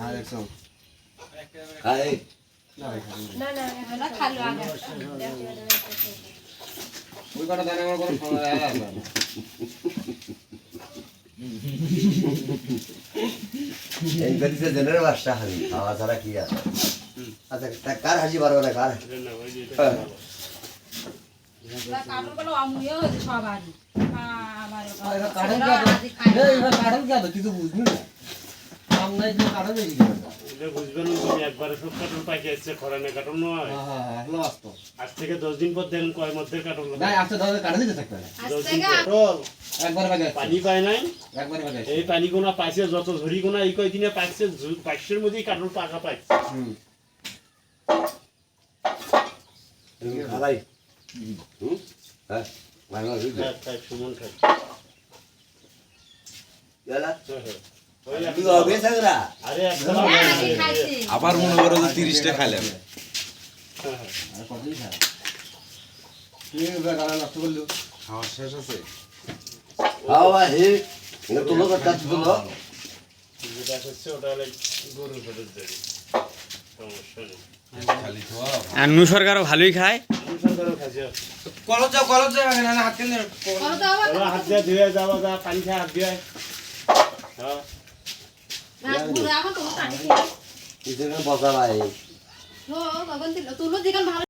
হ্যাঁ দেখছো খাই না না না খালো আগে ওই কটা দানা আমার কোনো সময় আলাদা এই গতিতে জেনের বাসটা হারি খাওয়া ছাড়া কি আছে আচ্ছা কার হাসি পারবে না কার কাটল বলো আমিও হচ্ছে সবারই এবার কাটল কি আছে কিছু বুঝবি না কাম নাই যে কাটল বেশি বুঝবেন তুমি একবারে সব কাটল পাইকে আসছে খরানে কাটল নয় হ্যাঁ হলো আসতো আজ থেকে 10 দিন পর দেখেন কয় মধ্যে কাটল না আজকে দাও কাটল দিতে থাকবে না আজ 10 দিন থেকে কাটল একবার বাগে পানি পায় নাই একবার বাগে এই পানি গোনা পাইছে যত ঝুরি গোনা এই কয়দিনে পাইছে পাইছের মধ্যেই কাটল পাকা পাইছে খালাই হ্যাঁ ভালো তাই সুমন খাই ইয়ালা ওই তুই হবে সাগরা আরে একদম আমি খাইছি আবার মনে করো যে 30টা খাইলাম আর কতই খায় তুই এবার গালা নষ্ট করলো খাওয়া শেষ আছে হাওয়া হে তুলো কাটা তুলো যেটা হচ্ছে ওটা হলো গরু ফেরত দেবে সমস্যা নেই খালি খাওয়া আর নু সরকারও ভালোই খায় আমি সরকারও খাইছে কলজ যাবে না হাত কেন করো তো আবার ওরা হাত দিয়ে ধুয়ে যাওয়া যা পানি খেয়ে হাত দিয়ে হ্যাঁ না পুরো এখন তুমি পানি খেয়ে কিছু বসা ভাই ও গগন দিল তুলো দিগন ভালো